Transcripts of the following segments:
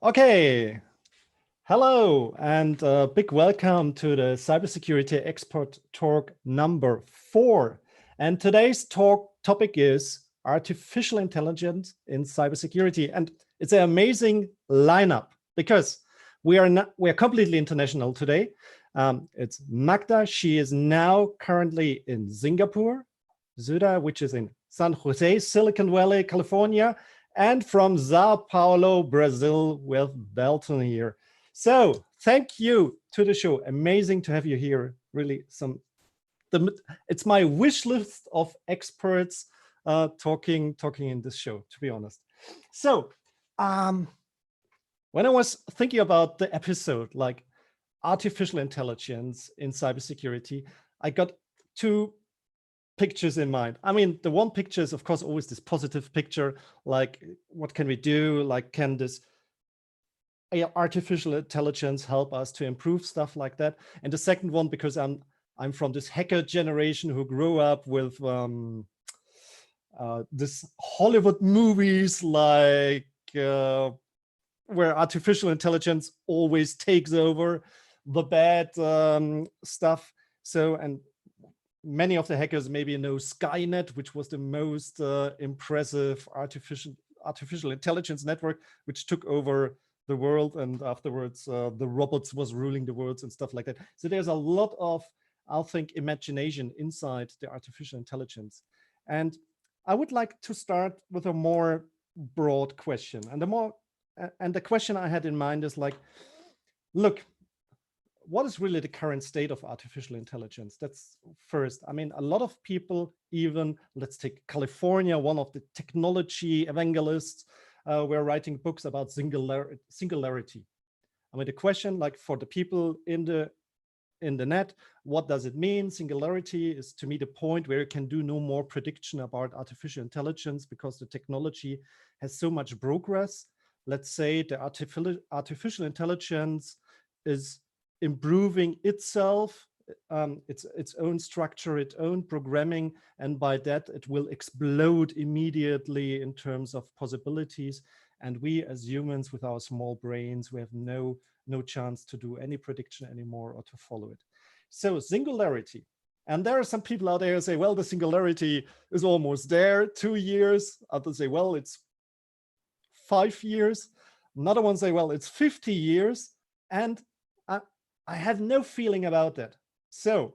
Okay, hello and a big welcome to the Cybersecurity Expert Talk number 4. And today's topic is artificial intelligence in cybersecurity. And it's an amazing lineup because we are completely international today. It's Magda. She is now currently in Singapore, Sudha, which is in San Jose, Silicon Valley, California, and from Sao Paulo, Brazil, with Dalton here. So thank you to the show. Amazing to have you here. Really, it's my wish list of experts talking in this show, to be honest. So when I was thinking about the episode, like artificial intelligence in cybersecurity, I got two pictures in mind. I mean, the one picture is, of course, always this positive picture, like what can we do? Like, can this artificial intelligence help us to improve stuff like that? And the second one, because I'm from this hacker generation who grew up with this Hollywood movies, like where artificial intelligence always takes over the bad stuff. So, and many of the hackers maybe know Skynet, which was the most impressive artificial intelligence network, which took over the world, and afterwards the robots was ruling the world and stuff like that. So there's a lot of, I think, imagination inside the artificial intelligence. And I would like to start with a more broad question. And the question I had in mind is like, look, what is really the current state of artificial intelligence? That's first. I mean, a lot of people, even let's take California, one of the technology evangelists, were writing books about singularity. I mean, the question, like for the people in the net, what does it mean? Singularity is, to me, the point where you can do no more prediction about artificial intelligence because the technology has so much progress. Let's say the artificial intelligence is improving itself, its own structure, its own programming, and by that it will explode immediately in terms of possibilities. And we as humans with our small brains, we have no chance to do any prediction anymore or to follow it. So singularity. And there are some people out there who say, well, the singularity is almost there, 2 years. Others say, well, it's 5 years. Another one say, well, it's 50 years. And I have no feeling about that. So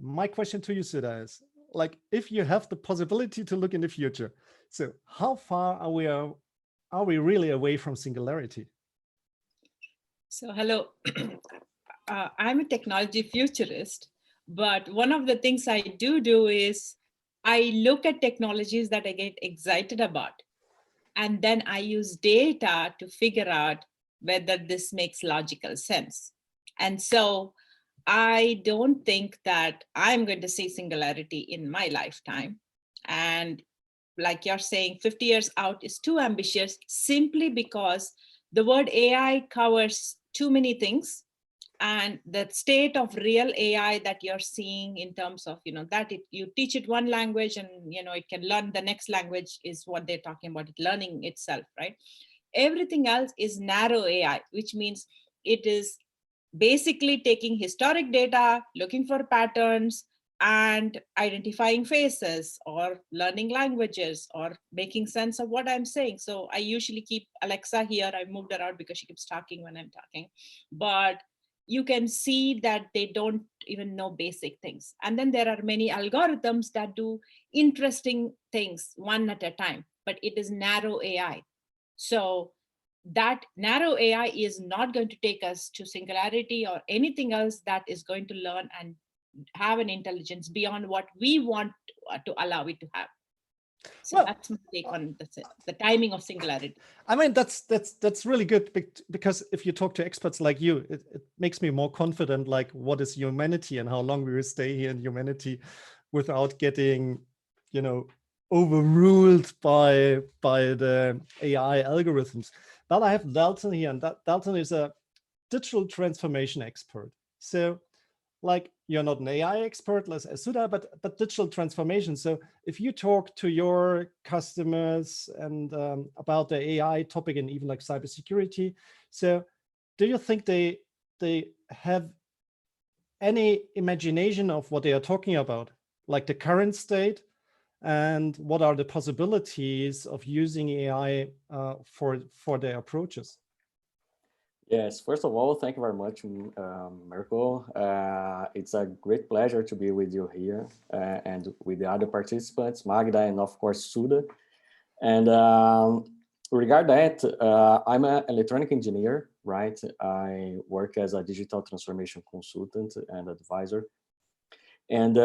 my question to you, Sudha, is like, if you have the possibility to look in the future, so how far are we really away from singularity? So hello, I'm a technology futurist, but one of the things I do is I look at technologies that I get excited about, and then I use data to figure out whether this makes logical sense. And so I don't think that I'm going to see singularity in my lifetime. And like you're saying, 50 years out is too ambitious, simply because the word AI covers too many things. And the state of real AI that you're seeing in terms of, that you teach it one language and, it can learn the next language is what they're talking about, it learning itself, right? Everything else is narrow AI, which means it is basically taking historic data, looking for patterns, and identifying faces or learning languages or making sense of what I'm saying. So I usually keep Alexa here. I moved her out because she keeps talking when I'm talking. But you can see that they don't even know basic things. And then there are many algorithms that do interesting things one at a time, but it is narrow AI. So that narrow AI is not going to take us to singularity or anything else that is going to learn and have an intelligence beyond what we want to allow it to have. So well, that's my take on the timing of singularity. I mean, that's really good, because if you talk to experts like you, it makes me more confident, like what is humanity and how long we will stay here in humanity without getting, overruled by the AI algorithms. But I have Dalton here, and Dalton is a digital transformation expert. So like, you're not an AI expert as Sudha, but digital transformation. So if you talk to your customers and about the AI topic and even like cybersecurity, so do you think they have any imagination of what they are talking about, like the current state, and what are the possibilities of using AI for their approaches? Yes, first of all, thank you very much, Mirko. It's a great pleasure to be with you here and with the other participants, Magda and of course Sudha. And regard that, I'm an electronic engineer, right? I work as a digital transformation consultant and advisor. And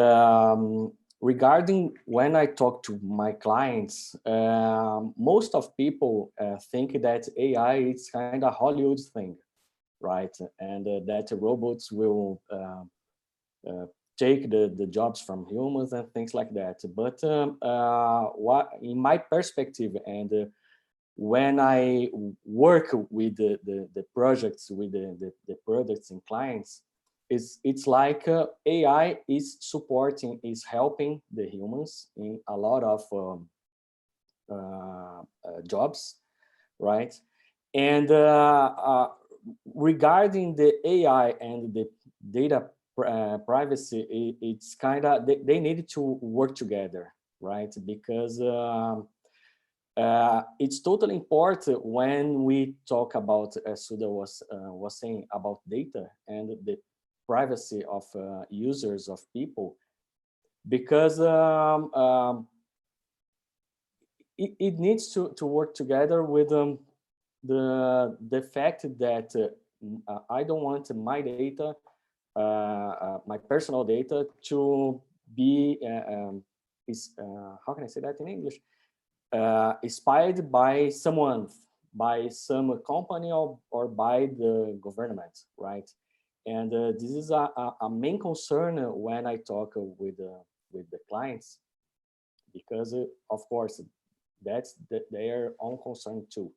regarding when I talk to my clients, most of people think that AI is kind of Hollywood thing, right? And that robots will take the jobs from humans and things like that. But what, in my perspective, and when I work with the projects, with the products and clients, it's like AI is supporting, is helping the humans in a lot of jobs, right? And regarding the AI and the data privacy, it's kind of, they need to work together, right? Because it's totally important when we talk about, as Sudha was saying, about data and the privacy of users, of people, because it needs to work together with the fact that I don't want my data, my personal data, to be how can I say that in English? Spied by someone, by some company, or by the government, right? And this is a main concern when I talk with the clients, because of course that's their own concern too.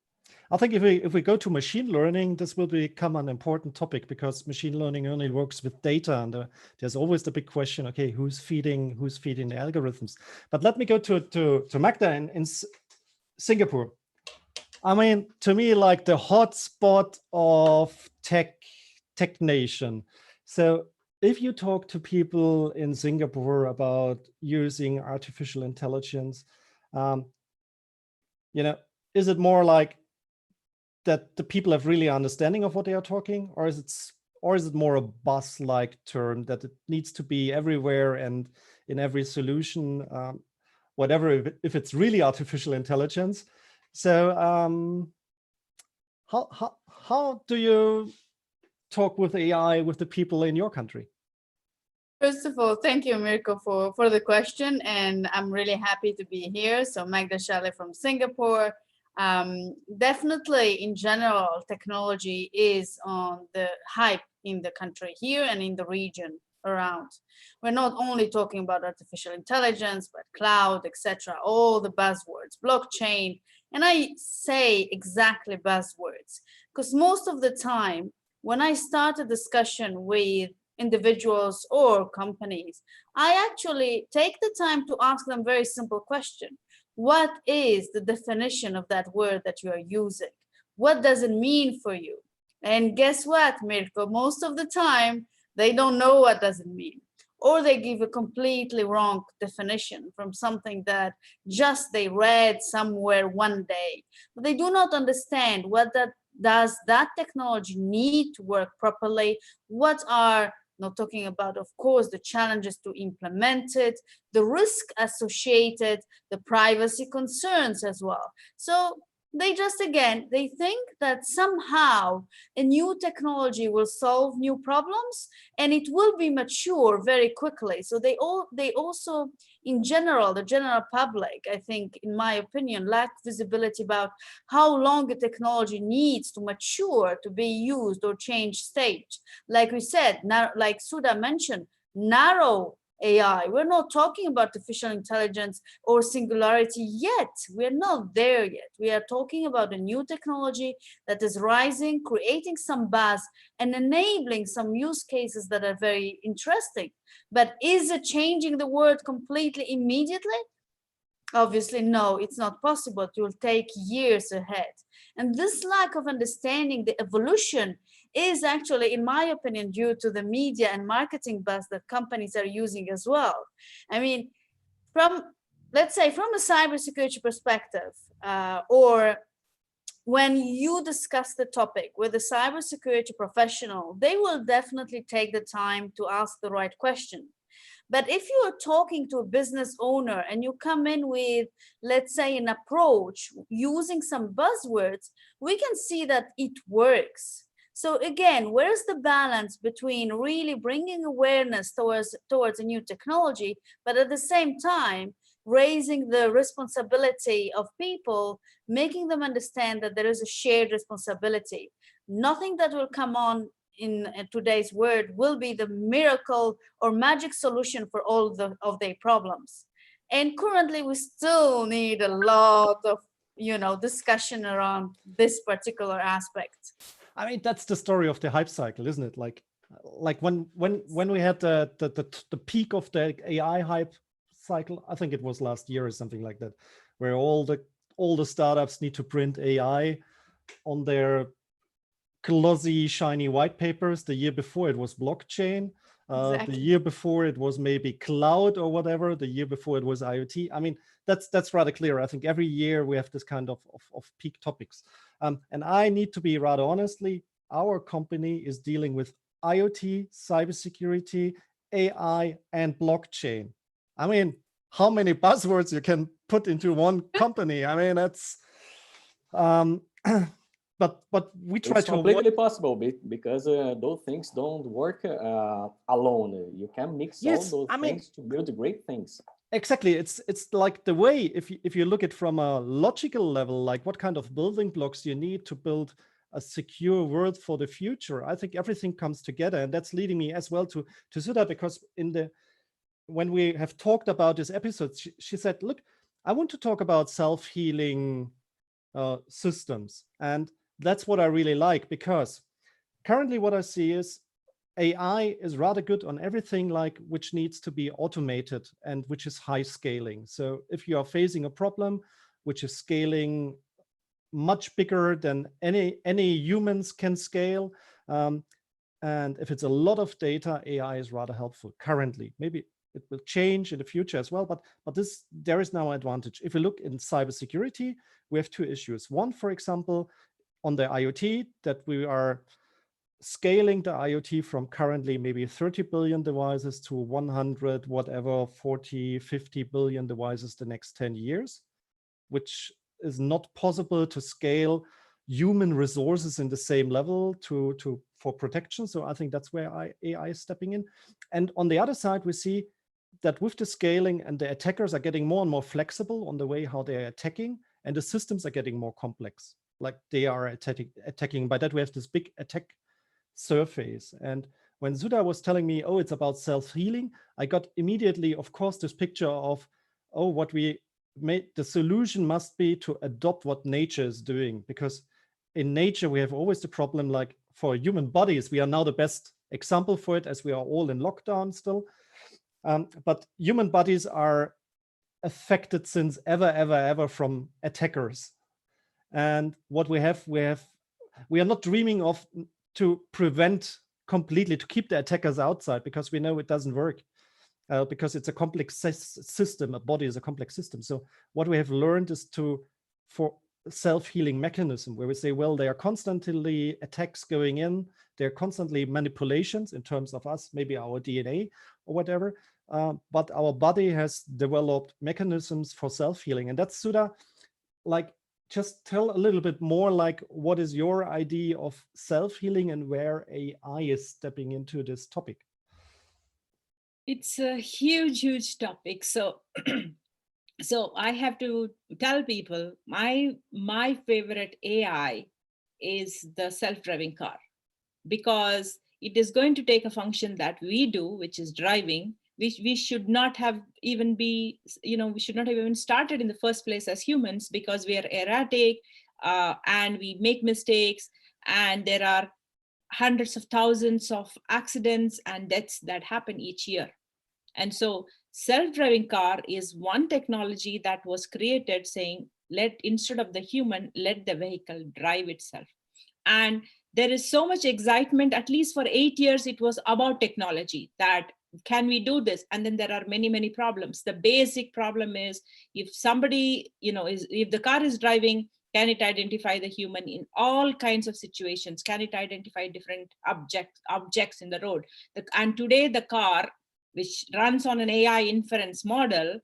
I think if we go to machine learning, this will become an important topic, because machine learning only works with data, and there's always the big question: okay, who's feeding the algorithms? But let me go to Magda in Singapore. I mean, to me, like the hotspot of tech nation. So if you talk to people in Singapore about using artificial intelligence, is it more like that the people have really understanding of what they are talking, or is it more a buzz-like term that it needs to be everywhere and in every solution, whatever, if it's really artificial intelligence? So how do you talk with AI with the people in your country? First of all, thank you, Mirko, for the question, and I'm really happy to be here. So Magda, Chelly from Singapore. Definitely, in general, technology is on the hype in the country here and in the region around. We're not only talking about artificial intelligence, but cloud, etc., all the buzzwords, blockchain. And I say exactly buzzwords, because most of the time, when I start a discussion with individuals or companies, I actually take the time to ask them a very simple question. What is the definition of that word that you are using? What does it mean for you? And guess what, Mirko? Most of the time, they don't know what does it mean, or they give a completely wrong definition from something that just they read somewhere one day. But they do not understand what does that technology need to work properly. What are, not talking about, of course, the challenges to implement it, the risk associated, the privacy concerns as well. So they just, again, they think that somehow a new technology will solve new problems and it will be mature very quickly. So they also, in general, the general public, I think, in my opinion, lack visibility about how long a technology needs to mature to be used or change stage. Like we said, like Sudha mentioned, narrow AI. We're not talking about artificial intelligence or singularity yet. We're not there yet. We are talking about a new technology that is rising, creating some buzz and enabling some use cases that are very interesting. But is it changing the world completely immediately? Obviously, no, it's not possible. It will take years ahead. And this lack of understanding the evolution is actually, in my opinion, due to the media and marketing buzz that companies are using as well. I mean, let's say from a cybersecurity perspective, or when you discuss the topic with a cybersecurity professional, they will definitely take the time to ask the right question. But if you are talking to a business owner and you come in with, let's say, an approach using some buzzwords, we can see that it works. So again, where's the balance between really bringing awareness towards a new technology, but at the same time, raising the responsibility of people, making them understand that there is a shared responsibility. Nothing that will come on in today's world will be the miracle or magic solution for all of their problems. And currently we still need a lot of, discussion around this particular aspect. I mean, that's the story of the hype cycle, isn't it? Like when we had the peak of the AI hype cycle, I think it was last year or something like that, where all the startups need to print AI on their glossy, shiny white papers. The year before it was blockchain. Exactly. The year before it was maybe cloud or whatever. The year before it was IoT. I mean, that's rather clear. I think every year we have this kind of peak topics. And I need to be rather honestly, our company is dealing with IoT, cybersecurity, AI, and blockchain. I mean, how many buzzwords you can put into one company? I mean, that's but we try it's to completely possible because those things don't work alone. You can mix all those things to build great things. Exactly. It's like the way, if you look at from a logical level, like what kind of building blocks you need to build a secure world for the future. I think everything comes together, and that's leading me as well to Sudha, because when we have talked about this episode, she said, look, I want to talk about self-healing systems. And that's what I really like, because currently what I see is AI is rather good on everything like which needs to be automated and which is high scaling. So if you are facing a problem which is scaling much bigger than any humans can scale, and if it's a lot of data, AI is rather helpful currently. Maybe it will change in the future as well, but there is now an advantage. If we look in cybersecurity, we have two issues. One, for example, on the IoT, that we are scaling the IoT from currently maybe 30 billion devices to 100, whatever, 40, 50 billion devices the next 10 years, which is not possible to scale human resources in the same level for protection. So I think that's where AI is stepping in. And on the other side, we see that with the scaling, and the attackers are getting more and more flexible on the way how they are attacking, and the systems are getting more complex. Like they are attacking. By that we have this big attack surface. And when Sudha was telling me, oh, it's about self-healing, I got immediately, of course, this picture of, oh, what we made, the solution must be to adopt what nature is doing, because in nature we have always the problem, like for human bodies, we are now the best example for it, as we are all in lockdown still. But human bodies are affected since ever from attackers. And what we are not dreaming of to prevent completely, to keep the attackers outside, because we know it doesn't work, because it's a complex system. A body is a complex system. So what we have learned is for self-healing mechanism, where we say, well, there are constantly attacks going in, there are constantly manipulations in terms of us, maybe our DNA or whatever, but our body has developed mechanisms for self-healing. And that's, Sudha, like, just tell a little bit more, like, what is your idea of self-healing and where AI is stepping into this topic? It's a huge topic. So so I have to tell people my favorite AI is the self-driving car, because it is going to take a function that we do, which is driving, we should not have even we should not have even started in the first place as humans, because we are erratic and we make mistakes, and there are hundreds of thousands of accidents and deaths that happen each year. And so self-driving car is one technology that was created saying, instead of the human, let the vehicle drive itself. And there is so much excitement, at least for 8 years, it was about technology, that can we do this? And then there are many, many problems. The basic problem is, if somebody, if the car is driving, can it identify the human in all kinds of situations? Can it identify different objects in the road? And today the car, which runs on an AI inference model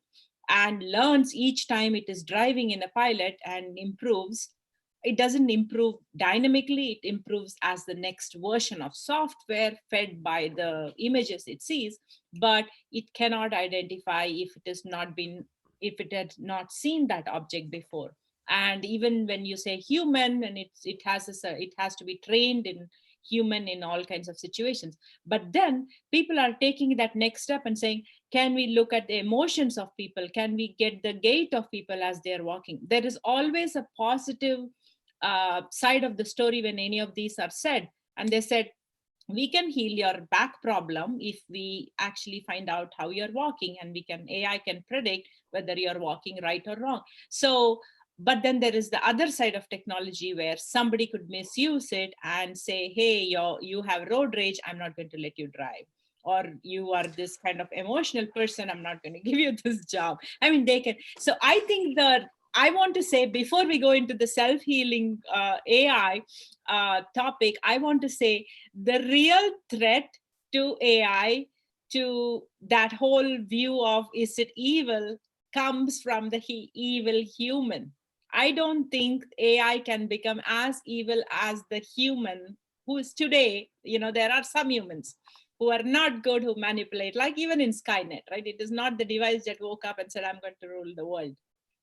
and learns each time it is driving in a pilot and improves, it doesn't improve dynamically, it improves as the next version of software fed by the images it sees, but it cannot identify if it had not seen that object before. And even when you say human, and it has to be trained in human in all kinds of situations. But then people are taking that next step and saying, can we look at the emotions of people? Can we get the gait of people as they're walking? There is always a positive side of the story when any of these are said. And they said, we can heal your back problem if we actually find out how you're walking, and AI can predict whether you're walking right or wrong. So, but then there is the other side of technology where somebody could misuse it and say, hey, you have road rage, I'm not going to let you drive. Or you are this kind of emotional person, I'm not going to give you this job. I mean, they can. So I think I want to say, before we go into the self-healing AI topic, I want to say the real threat to AI, to that whole view of is it evil, comes from the evil human. I don't think AI can become as evil as the human who is today. There are some humans who are not good, who manipulate, like even in Skynet, right? It is not the device that woke up and said, I'm going to rule the world.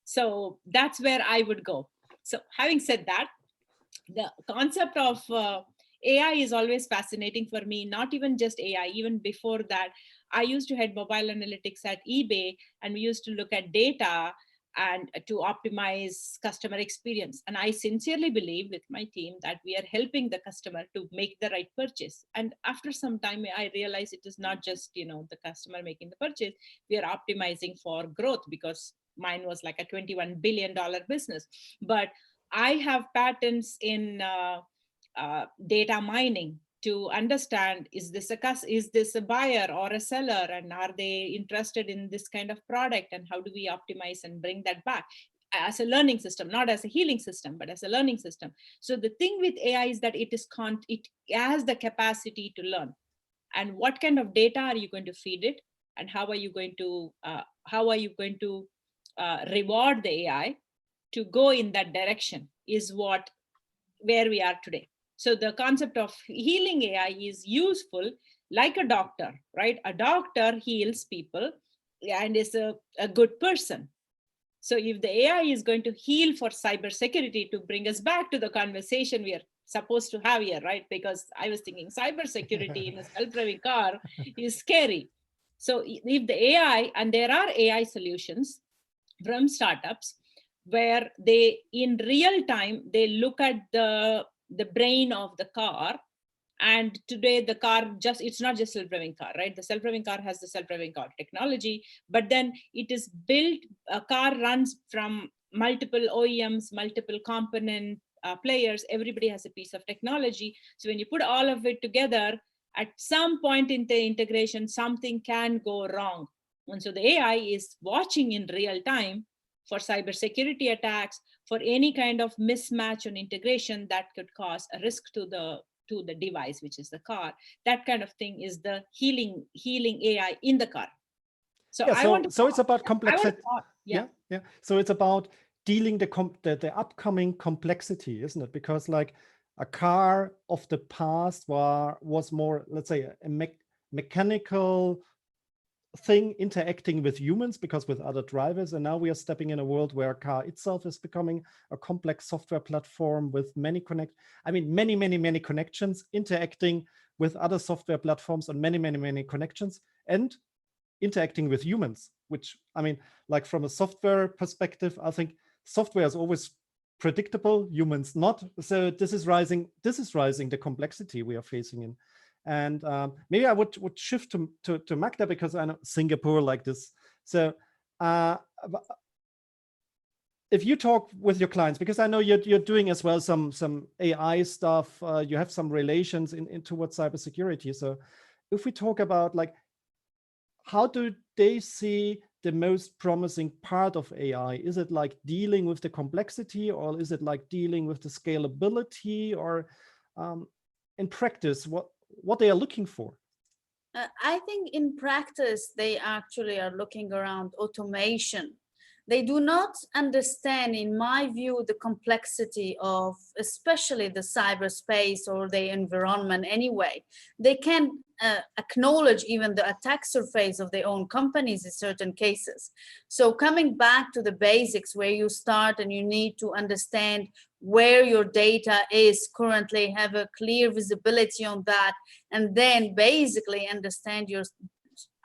So that's where I would go. So having said that, the concept of AI is always fascinating for me, not even just AI. Even before that, I used to head mobile analytics at eBay, and we used to look at data and to optimize customer experience. And I sincerely believe with my team that we are helping the customer to make the right purchase. And after some time, I realized it is not just, the customer making the purchase. We are optimizing for growth, because mine was like a $21 billion business. But I have patents in data mining to understand, is this a buyer or a seller, and are they interested in this kind of product, and how do we optimize and bring that back as a learning system, not as a healing system, but as a learning system. So the thing with AI is that it has the capacity to learn. And what kind of data are you going to feed it, and how are you going to reward the AI to go in that direction, is where we are today. So the concept of healing AI is useful, like a doctor, right? A doctor heals people and is a good person. So if the AI is going to heal for cybersecurity, to bring us back to the conversation we are supposed to have here, right? Because I was thinking cybersecurity in a self-driving car is scary. So if the AI, and there are AI solutions from startups, where they, in real time, they look at the brain of the car. And today the car it's not just self-driving car, right? The self-driving car has the self-driving car technology, but then it is built, a car runs from multiple OEMs, multiple component players, everybody has a piece of technology. So when you put all of it together, at some point in the integration, something can go wrong. And so the AI is watching in real time for cybersecurity attacks, for any kind of mismatch on integration that could cause a risk to the device, which is the car. That kind of thing is the healing AI in the car. So yeah, so it's about complexity. Yeah. So it's about dealing the upcoming complexity, isn't it? Because like a car of the past was more, let's say, a mechanical thing interacting with humans, because with other drivers. And now we are stepping in a world where a car itself is becoming a complex software platform with many connections, interacting with other software platforms on many connections. And interacting with humans, which, I mean, like from a software perspective, I think software is always predictable, humans not. So this is rising the complexity we are facing in. And maybe I would shift to Magda, because I know Singapore like this. So if you talk with your clients, because I know you're doing as well some AI stuff, you have some relations in towards cybersecurity. So if we talk about like, how do they see the most promising part of AI? Is it like dealing with the complexity, or is it like dealing with the scalability, or in practice, what they are looking for? I think in practice, they actually are looking around automation. They do not understand, in my view, the complexity of especially the cyberspace or the environment anyway. They can acknowledge even the attack surface of their own companies in certain cases. So coming back to the basics, where you start and you need to understand where your data is currently, have a clear visibility on that, and then basically understand your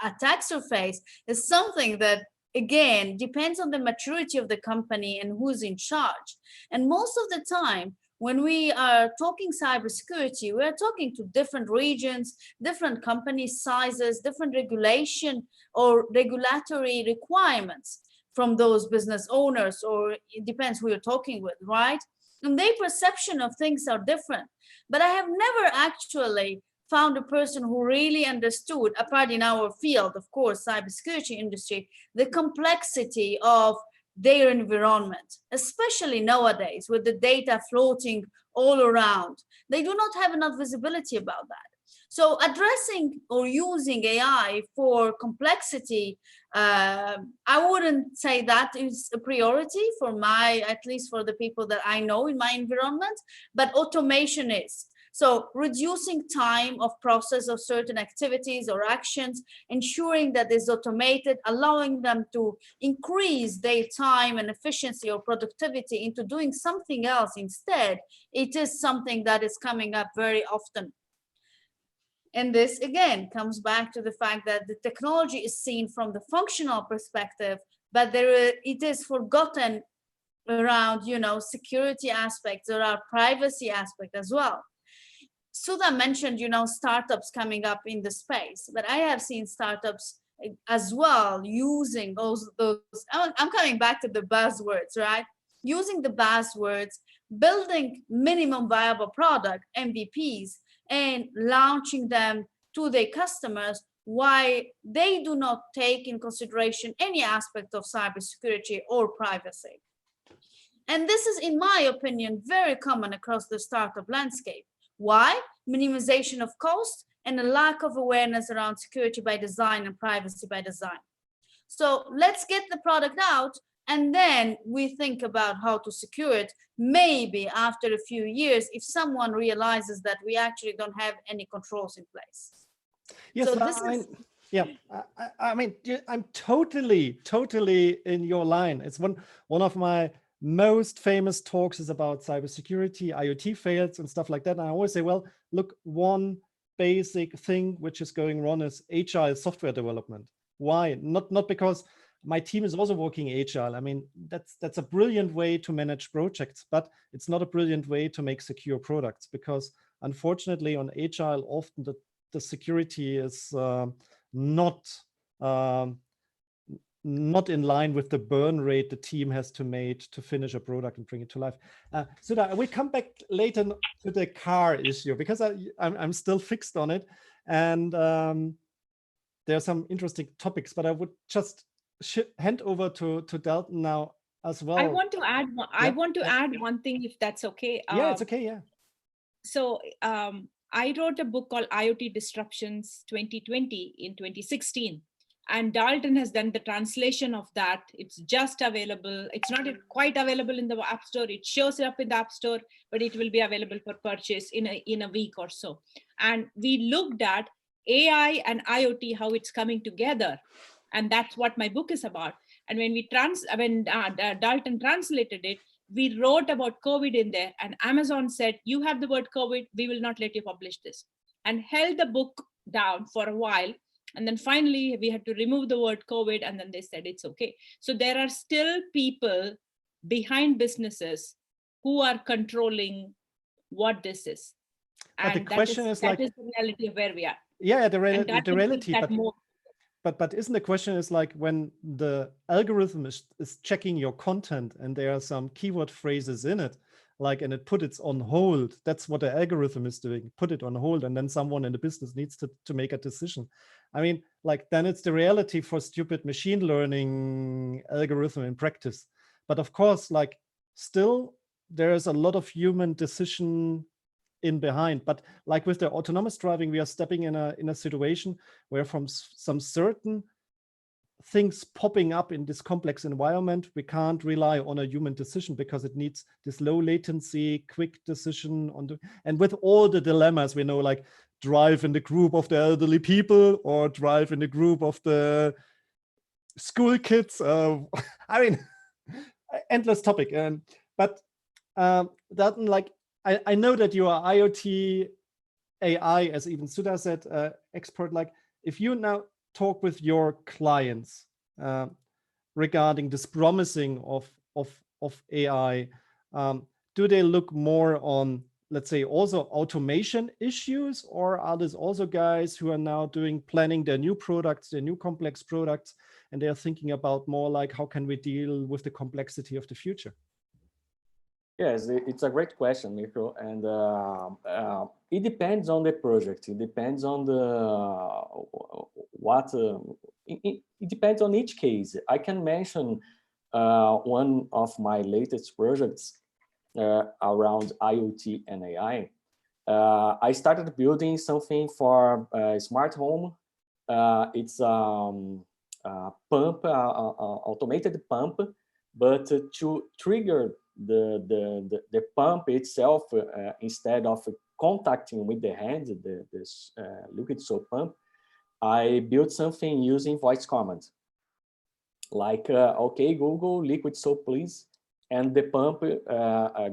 attack surface, is something that, again, depends on the maturity of the company and who's in charge. And most of the time, when we are talking cybersecurity, we are talking to different regions, different company sizes, different regulation or regulatory requirements from those business owners, or it depends who you're talking with, right? And their perception of things are different. But I have never actually found a person who really understood, apart in our field, of course, cybersecurity industry, the complexity of their environment, especially nowadays with the data floating all around. They do not have enough visibility about that. So addressing or using AI for complexity, I wouldn't say that is a priority for at least for the people that I know in my environment, but automation is. So reducing time of process of certain activities or actions, ensuring that is automated, allowing them to increase their time and efficiency or productivity into doing something else instead. It is something that is coming up very often. And this, again, comes back to the fact that the technology is seen from the functional perspective, but it is forgotten around, security aspects, or our privacy aspect as well. Sudha mentioned, startups coming up in the space, but I have seen startups as well using those. I'm coming back to the buzzwords, right? Using the buzzwords, building minimum viable product, MVPs, and launching them to their customers, why they do not take in consideration any aspect of cybersecurity or privacy. And this is, in my opinion, very common across the startup landscape. Why? Minimization of cost and a lack of awareness around security by design and privacy by design. So let's get the product out, and then we think about how to secure it, maybe after a few years, if someone realizes that we actually don't have any controls in place. Yes, so I mean, I'm totally in your line. It's one of my most famous talks is about cybersecurity, IoT fails and stuff like that. And I always say, well, look, one basic thing which is going wrong is agile software development. Why? Not because my team is also working agile. I mean, that's a brilliant way to manage projects, but it's not a brilliant way to make secure products, because unfortunately on agile, often the security is not in line with the burn rate the team has to make to finish a product and bring it to life. So we come back later to the car issue, because I'm still fixed on it. And there are some interesting topics, but I would just hand over to Dalton now as well. I want to add add one thing, if that's okay. Yeah, it's okay, yeah. So I wrote a book called IoT Disruptions 2020 in 2016. And Dalton has done the translation of that. It's just available. It's not quite available in the App Store. It shows up in the App Store, but it will be available for purchase in a week or so. And we looked at AI and IoT, how it's coming together. And that's what my book is about. And when Dalton translated it, we wrote about COVID in there, and Amazon said, you have the word COVID, we will not let you publish this, and held the book down for a while. And then finally, we had to remove the word COVID, and then they said it's okay. So there are still people behind businesses who are controlling what this is. But And the question is like, that is the reality of where we are. Yeah, the And that will reality, make that more. but isn't the question is like when the algorithm is checking your content and there are some keyword phrases in it, like, and it put it on hold. That's what the algorithm is doing, put it on hold, and then someone in the business needs to make a decision. I mean, like, then it's the reality for stupid machine learning algorithm in practice. But of course, like, still there is a lot of human decision in behind. But like with the autonomous driving, we are stepping in a situation where from some certain things popping up in this complex environment, we can't rely on a human decision because it needs this low latency, quick decision on the, and with all the dilemmas we know, like drive in the group of the elderly people or drive in the group of the school kids. I mean, endless topic. But Dalton, like, I know that you are IoT AI, as even Sudha said, expert. Like, if you now talk with your clients regarding this promising of AI, do they look more on, let's say, also automation issues, or are these also guys who are now planning their new products, their new complex products, and they are thinking about more like, how can we deal with the complexity of the future? Yes, it's a great question, Mirko, and it depends on the project. It depends on it depends on each case. I can mention one of my latest projects around IoT and AI. I started building something for smart home. It's pump, automated pump, but to trigger the pump itself, instead of contacting with the hand, this liquid soap pump, I built something using voice command, like, okay, Google, liquid soap, please. And the pump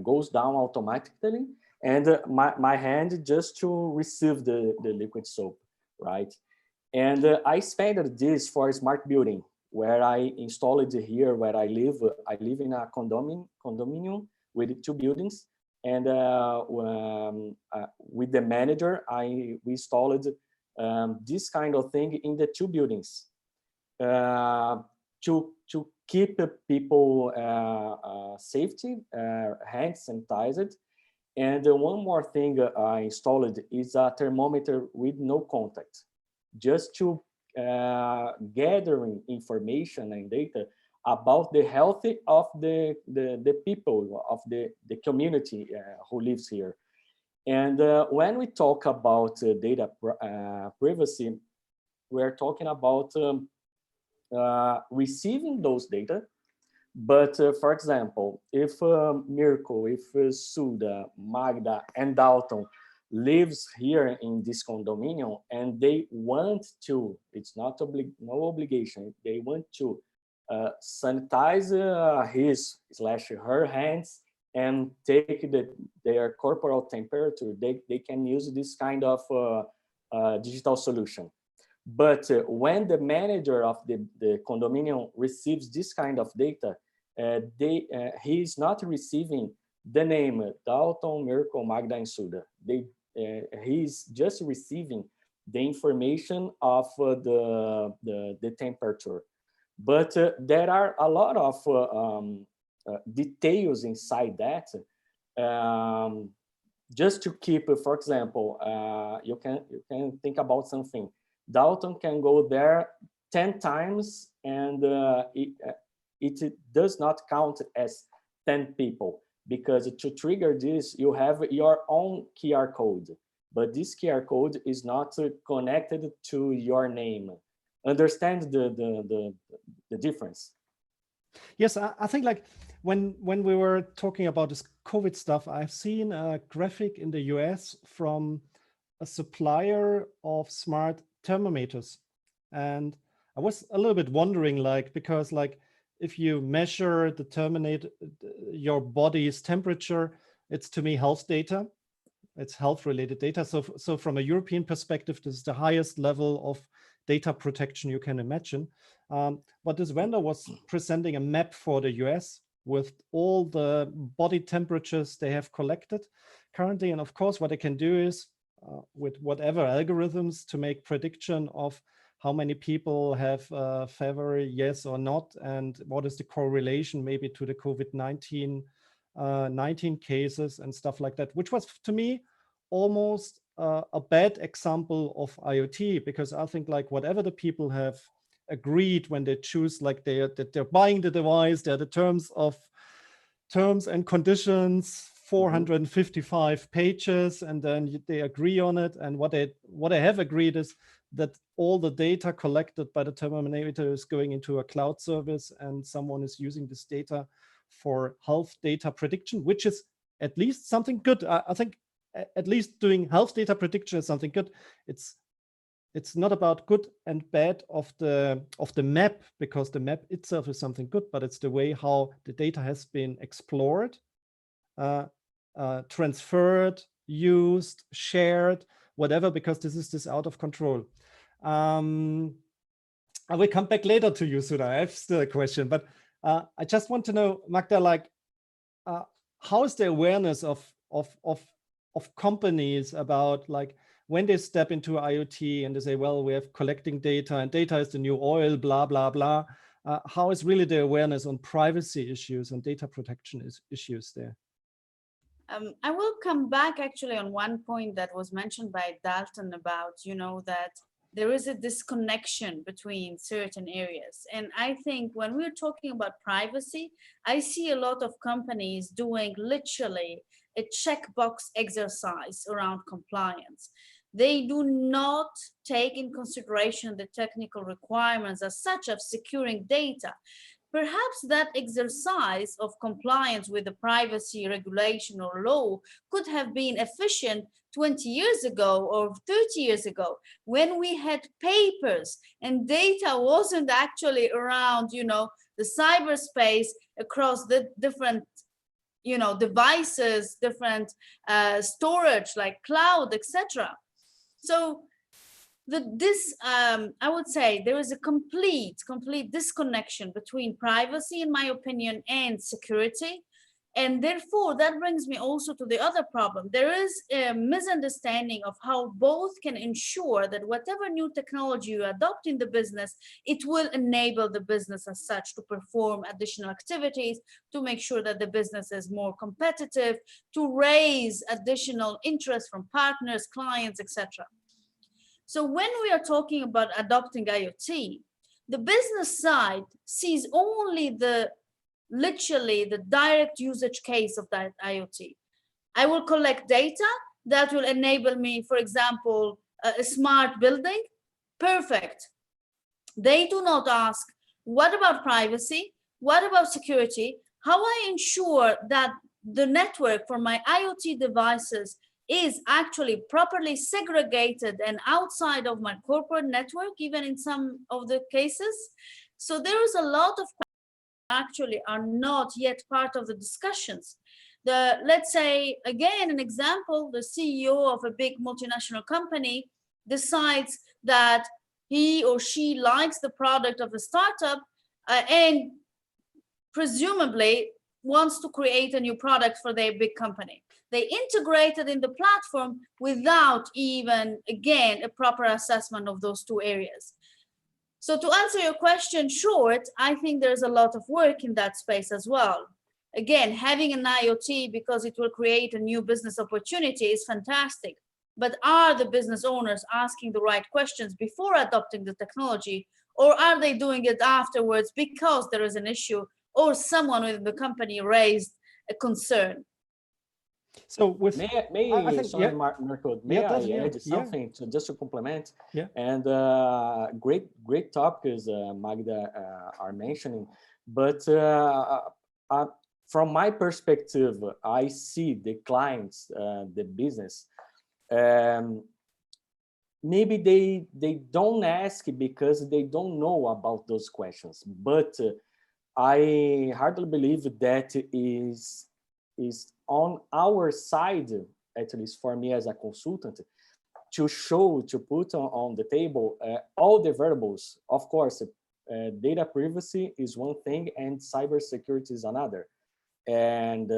goes down automatically, and my hand just to receive the liquid soap, right? And I expanded this for smart building, where I installed it here where I live. I live in a condominium with 2 buildings, and with the manager, we installed this kind of thing in the 2 buildings to keep people safety, hand sanitized. And one more thing I installed is a thermometer with no contact, just to gathering information and data about the health of the people of the community who lives here. And when we talk about data privacy, we're talking about receiving those data. But for example, if Mirko, if Sudha, Magda, and Dalton lives here in this condominium and they want to, it's not no obligation, they want to sanitize his/her hands and take their corporal temperature, they can use this kind of digital solution. But when the manager of the condominium receives this kind of data, he is not receiving the name Dalton, Mirko, Magda, and Sudha. He's just receiving the information of the temperature. But there are a lot of details inside that. Just to keep, for example, you can think about something. Dalton can go there 10 times, and it does not count as 10 people, because to trigger this, you have your own QR code, but this QR code is not connected to your name. Understand the difference? Yes, I think like when we were talking about this COVID stuff, I've seen a graphic in the US from a supplier of smart thermometers, and I was a little bit wondering, like, because like if you measure your body's temperature, it's to me health data, it's health related data. So from a European perspective, this is the highest level of data protection you can imagine. But this vendor was presenting a map for the US with all the body temperatures they have collected currently. And of course, what they can do is with whatever algorithms to make prediction of how many people have fever, yes or not, and what is the correlation maybe to the COVID-19 19 cases and stuff like that, which was to me almost a bad example of IoT, because I think like whatever the people have agreed when they choose, like that they're buying the device, there are the terms and conditions, 455 pages, and then they agree on it. And what they have agreed is that all the data collected by the terminator is going into a cloud service, and someone is using this data for health data prediction, which is at least something good. I think at least doing health data prediction is something good. It's not about good and bad of the map, because the map itself is something good, but it's the way how the data has been explored, transferred, used, shared, whatever, because this is out of control. I will come back later to you, Sudha. I have still a question, but I just want to know, Magda, like, how is the awareness of companies about, like, when they step into IoT and they say, well, we have collecting data and data is the new oil, blah, blah, blah. How is really the awareness on privacy issues and data protection issues there? I will come back actually on one point that was mentioned by Dalton about, that there is a disconnection between certain areas. And I think when we're talking about privacy, I see a lot of companies doing literally a checkbox exercise around compliance. They do not take in consideration the technical requirements as such of securing data. Perhaps that exercise of compliance with the privacy regulation or law could have been efficient 20 years ago or 30 years ago, when we had papers and data wasn't actually around, the cyberspace across the different, devices, different storage like cloud, etc. So I would say there is a complete disconnection between privacy, in my opinion, and security. And therefore, that brings me also to the other problem. There is a misunderstanding of how both can ensure that whatever new technology you adopt in the business, it will enable the business as such to perform additional activities, to make sure that the business is more competitive, to raise additional interest from partners, clients, etc. So when we are talking about adopting IoT, the business side sees only literally the direct usage case of that IoT. I will collect data that will enable me, for example, a smart building. Perfect. They do not ask, what about privacy? What about security? How I ensure that the network for my IoT devices is actually properly segregated and outside of my corporate network, even in some of the cases. So there is a lot of actually are not yet part of the discussions. Let's say, again, an example, the CEO of a big multinational company decides that he or she likes the product of a startup and presumably wants to create a new product for their big company. They integrate it in the platform without even, again, a proper assessment of those two areas. So to answer your question short, I think there's a lot of work in that space as well. Again, having an IoT because it will create a new business opportunity is fantastic. But are the business owners asking the right questions before adopting the technology, or are they doing it afterwards because there is an issue or someone within the company raised a concern? So with Sorry, Mirko, may I add something just to complement? Yeah. And great topics Magda are mentioning, but from my perspective, I see the clients, the business, maybe they don't ask because they don't know about those questions, but I hardly believe that is on our side, at least for me as a consultant, to show, to put on the table all the variables. Of course, data privacy is one thing and cybersecurity is another. And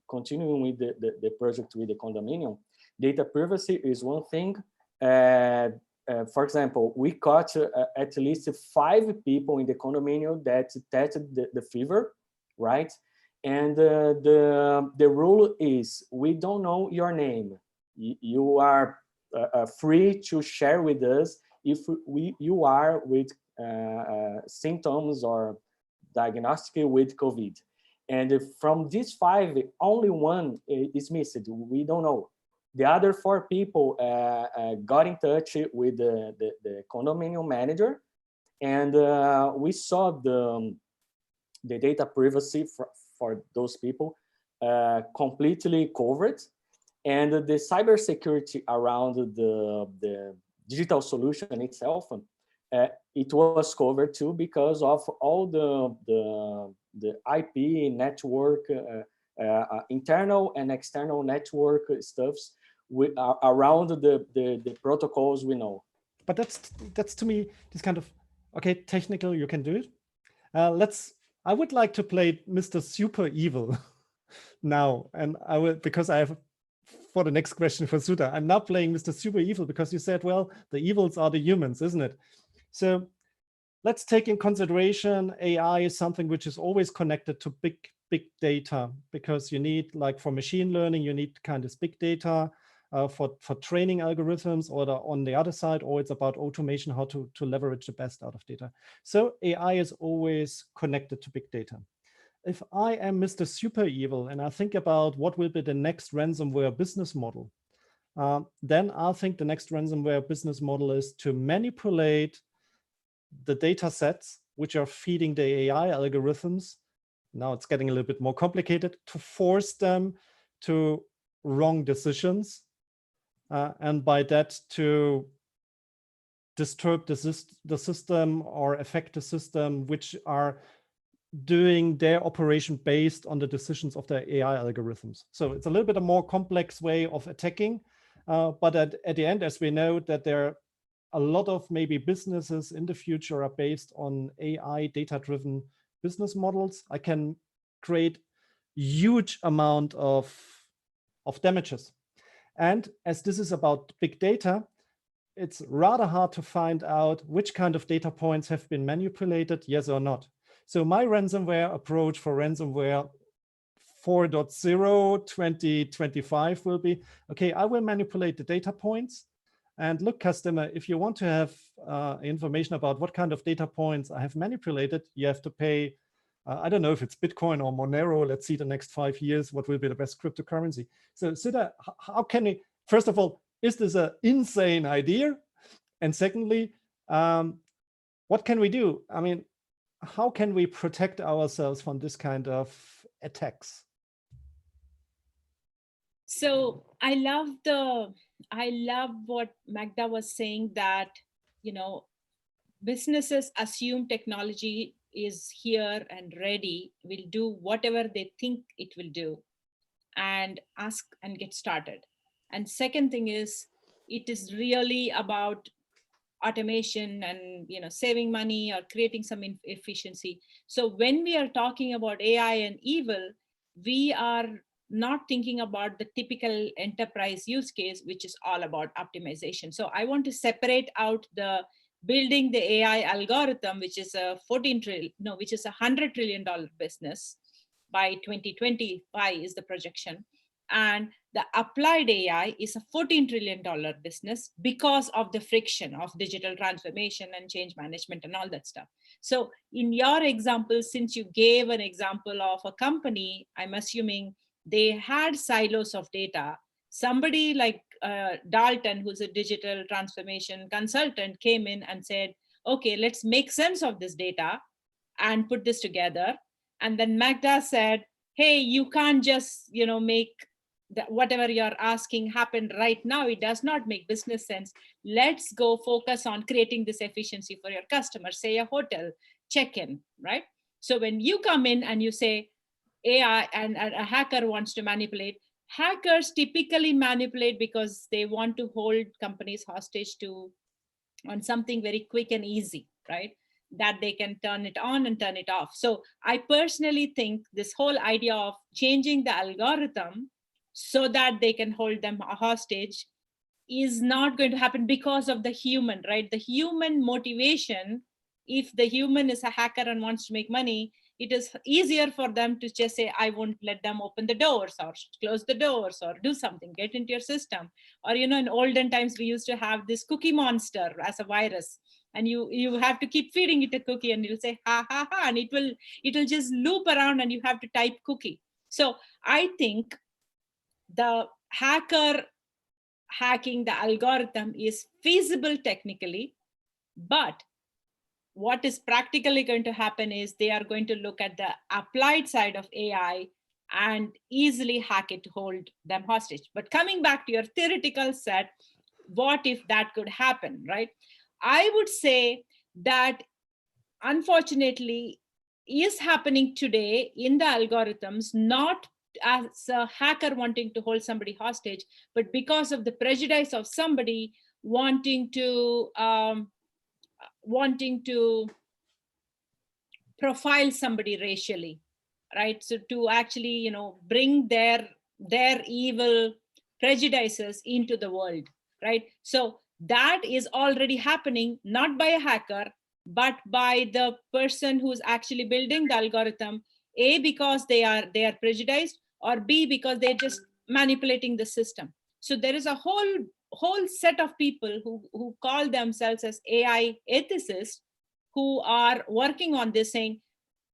continuing with the project with the condominium, data privacy is one thing. For example, we caught at least 5 people in the condominium that tested the fever, right? And the rule is, we don't know your name. You are free to share with us if you are with symptoms or diagnostic with COVID. And from these 5, only 1 is missed. We don't know. The other 4 people got in touch with the condominium manager, and we saw the data privacy for those people completely covered, and the cybersecurity around the digital solution itself, it was covered too, because of all the IP network, internal and external network stuffs around the protocols we know. But that's to me this kind of, okay, technical, you can do it. I would like to play Mr. Super Evil now, and I will, because I have, for the next question for Sudha, I'm now playing Mr. Super Evil because you said, well, the evils are the humans, isn't it? So let's take in consideration AI is something which is always connected to big data, because you need, like for machine learning, you need kind of big data for training algorithms, or on the other side, or it's about automation, how to leverage the best out of data. So AI is always connected to big data. If I am Mr. Super Evil and I think about what will be the next ransomware business model, then I think the next ransomware business model is to manipulate the data sets which are feeding the AI algorithms. Now it's getting a little bit more complicated, to force them to wrong decisions, and by that to disturb the system or affect the system which are doing their operation based on the decisions of the AI algorithms. So it's a little bit a more complex way of attacking, but at the end, as we know, that there are a lot of maybe businesses in the future are based on AI data-driven business models. I can create huge amount of damages. And as this is about big data, it's rather hard to find out which kind of data points have been manipulated, yes or not. So my ransomware approach for ransomware 4.0 2025 will be, okay, I will manipulate the data points. And look, customer, if you want to have information about what kind of data points I have manipulated, you have to pay, I don't know if it's Bitcoin or Monero. Let's see the next 5 years, what will be the best cryptocurrency. So Sudha, how can we, first of all, is this an insane idea? And secondly, what can we do? I mean, how can we protect ourselves from this kind of attacks? So I love what Magda was saying, that, you know, businesses assume technology is here and ready, will do whatever they think it will do, and ask and get started. And second thing is, it is really about automation and, you know, saving money or creating some efficiency. So when we are talking about AI and evil, we are not thinking about the typical enterprise use case, which is all about optimization. So I want to separate out the building the AI algorithm, which is a $100 trillion business by 2025 is the projection. And the applied AI is a $14 trillion business because of the friction of digital transformation and change management and all that stuff. So in your example, since you gave an example of a company, I'm assuming they had silos of data. Somebody like Dalton, who's a digital transformation consultant, came in and said, okay, let's make sense of this data and put this together. And then Magda said, hey, you can't just, you know, make whatever you're asking happen right now. It does not make business sense. Let's go focus on creating this efficiency for your customers, say a hotel check-in, right? So when you come in and you say AI and a hacker wants to manipulate, hackers typically manipulate because they want to hold companies hostage on something very quick and easy, right? That they can turn it on and turn it off. So I personally think this whole idea of changing the algorithm so that they can hold them hostage is not going to happen because of the human, right? The human motivation, if the human is a hacker and wants to make money, it is easier for them to just say, I won't let them open the doors or close the doors or do something, get into your system. Or, in olden times, we used to have this cookie monster as a virus. And you have to keep feeding it a cookie and it'll say, ha, ha, ha, and it'll just loop around and you have to type cookie. So I think the hacking the algorithm is feasible technically, but what is practically going to happen is they are going to look at the applied side of AI and easily hack it to hold them hostage. But coming back to your theoretical set, what if that could happen, right? I would say that unfortunately is happening today in the algorithms, not as a hacker wanting to hold somebody hostage, but because of the prejudice of somebody wanting to profile somebody racially, right? So to actually, bring their evil prejudices into the world, right? So that is already happening, not by a hacker, but by the person who's actually building the algorithm, A, because they are prejudiced, or B, because they're just manipulating the system. So there is a whole set of people who call themselves as AI ethicists, who are working on this, saying,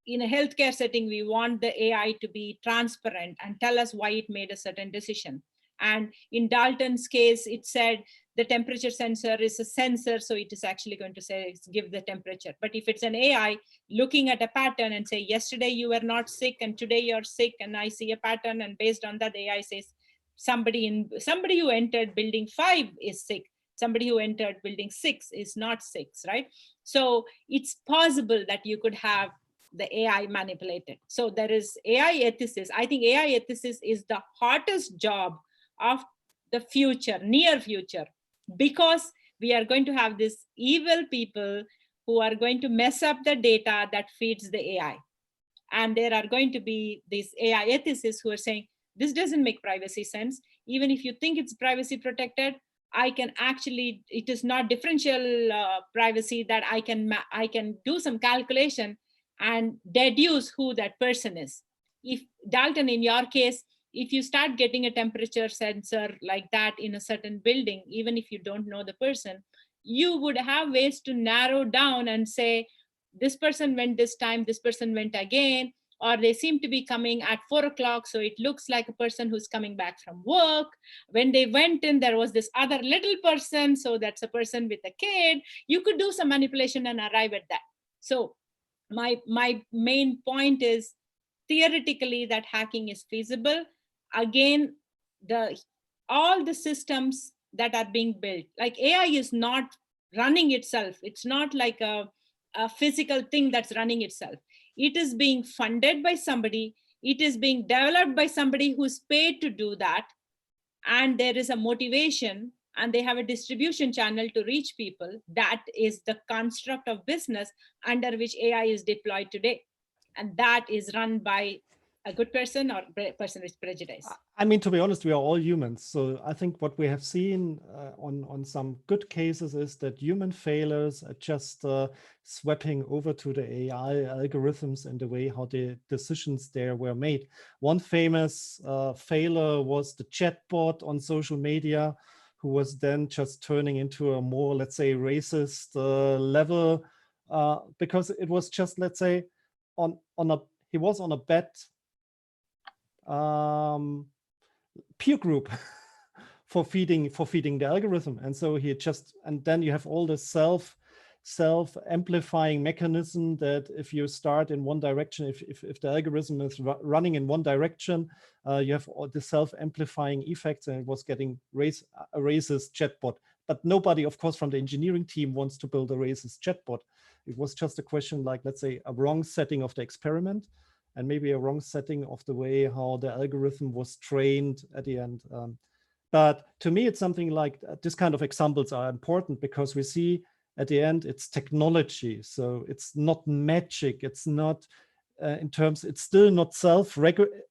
in a healthcare setting, we want the AI to be transparent and tell us why it made a certain decision. And in Dalton's case, it said the temperature sensor is a sensor, so it is actually going to say, give the temperature. But if it's an AI looking at a pattern and say, yesterday you were not sick and today you're sick, and I see a pattern, and based on that, the AI says, somebody who entered building 5 is sick. Somebody who entered building 6 is not sick, right? So it's possible that you could have the AI manipulated. So there is AI ethicist. I think AI ethicist is the hottest job of the future, near future, because we are going to have these evil people who are going to mess up the data that feeds the AI. And there are going to be these AI ethicists who are saying, this doesn't make privacy sense. Even if you think it's privacy protected, I can actually, it is not differential privacy, that I can do some calculation and deduce who that person is. If Dalton, in your case, if you start getting a temperature sensor like that in a certain building, even if you don't know the person, you would have ways to narrow down and say, this person went this time, this person went again, or they seem to be coming at 4 o'clock, so it looks like a person who's coming back from work. When they went in, there was this other little person, so that's a person with a kid. You could do some manipulation and arrive at that. So my main point is, theoretically, that hacking is feasible. Again, all the systems that are being built, like AI is not running itself. It's not like a physical thing that's running itself. It is being funded by somebody. It is being developed by somebody who's paid to do that. And there is a motivation, and they have a distribution channel to reach people. That is the construct of business under which AI is deployed today. And that is run by a good person or person with prejudice. I mean, to be honest, we are all humans. So I think what we have seen on some good cases is that human failures are just swapping over to the AI algorithms and the way how the decisions there were made. One famous failure was the chatbot on social media, who was then just turning into a more, let's say, racist level, because it was just, let's say, he was on a bad peer group for feeding the algorithm. And so and then you have all the self-amplifying mechanism that if you start in one direction, if the algorithm is running in one direction, you have all the self-amplifying effects, and it was getting a racist chatbot. But nobody, of course, from the engineering team wants to build a racist chatbot. It was just a question, like, let's say, a wrong setting of the experiment. and maybe a wrong setting of the way how the algorithm was trained at the end. But to me, it's something like this kind of examples are important because we see at the end it's technology. So it's not magic. It's not it's still not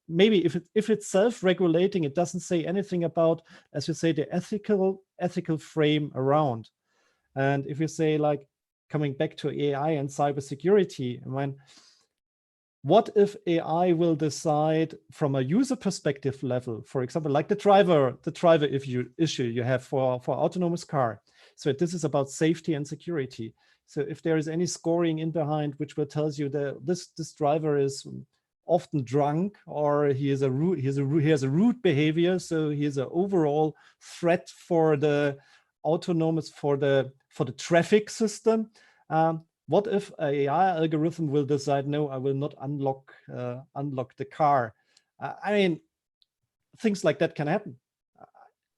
maybe if it's self-regulating, it doesn't say anything about, as you say, the ethical frame around. And if you say, like, coming back to AI and cybersecurity, I mean, what if AI will decide from a user perspective level, for example, like the driver issue you have for autonomous car. So this is about safety and security. So if there is any scoring in behind which will tells you that this driver is often drunk, or he has a rude behavior, so he is an overall threat for the autonomous for the traffic system. What if an AI algorithm will decide, no, I will not unlock the car? I mean, things like that can happen.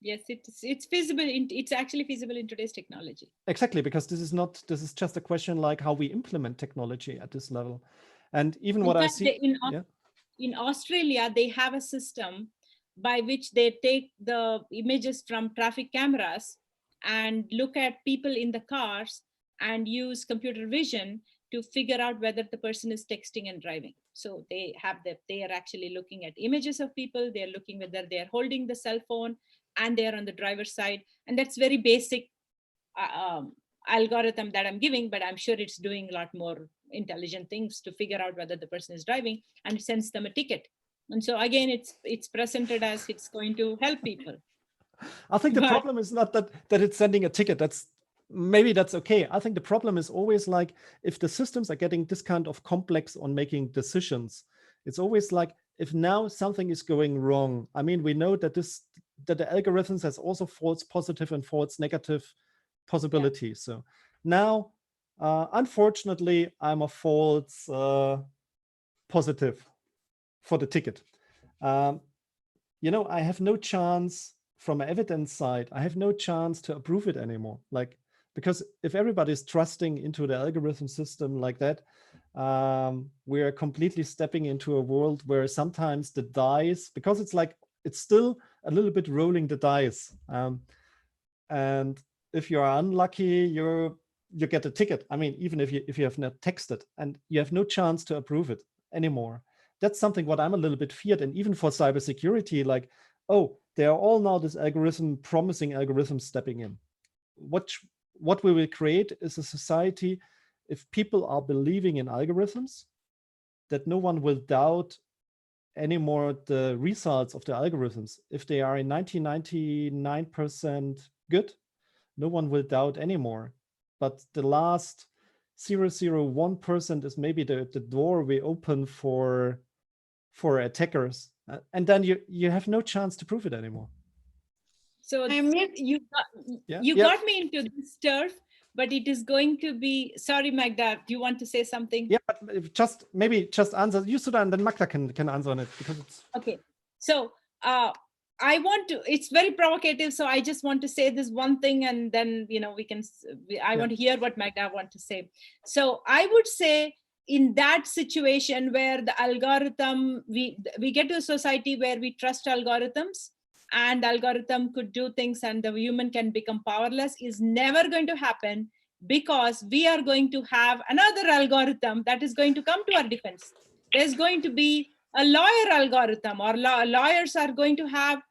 Yes, it's feasible. It's actually feasible in today's technology. Exactly, because this is just a question like how we implement technology at this level. And even what I see in Australia, they have a system by which they take the images from traffic cameras and look at people in the cars and use computer vision to figure out whether the person is texting and driving. So they are actually looking at images of people. They're looking whether they're holding the cell phone and they're on the driver's side. And that's very basic algorithm that I'm giving, but I'm sure it's doing a lot more intelligent things to figure out whether the person is driving, and it sends them a ticket. And so again, it's presented as it's going to help people. I think the problem is not that it's sending a ticket. Maybe that's okay. I think the problem is always like if the systems are getting this kind of complex on making decisions, it's always like if now something is going wrong. I mean, we know that the algorithms has also false positive and false negative possibilities. Yeah. So now, unfortunately, I'm a false positive for the ticket. You know, I have no chance from an evidence side. I have no chance to approve it anymore. Like, because if everybody's trusting into the algorithm system like that, we are completely stepping into a world where sometimes the dice, because it's still a little bit rolling the dice. And if you are unlucky, you get a ticket. I mean, even if you have not texted, and you have no chance to approve it anymore. That's something what I'm a little bit feared. And even for cybersecurity, like, oh, they are all now this promising algorithms stepping in. What we will create is a society, if people are believing in algorithms, that no one will doubt anymore the results of the algorithms. If they are in 99% good, no one will doubt anymore. But the last 0.001% is maybe the door we open for attackers. And then you have no chance to prove it anymore. So you got me into this turf, but it is going to be, sorry, Magda, do you want to say something? Yeah, but maybe just answer you, Sudha, and then Magda can answer on it because it's okay. So I want to, it's very provocative, so I just want to say this one thing, and then I want to hear what Magda want to say. So I would say, in that situation where the algorithm, we get to a society where we trust algorithms, and algorithm could do things and the human can become powerless, is never going to happen, because we are going to have another algorithm that is going to come to our defense. There's going to be a lawyer algorithm, or lawyers are going to have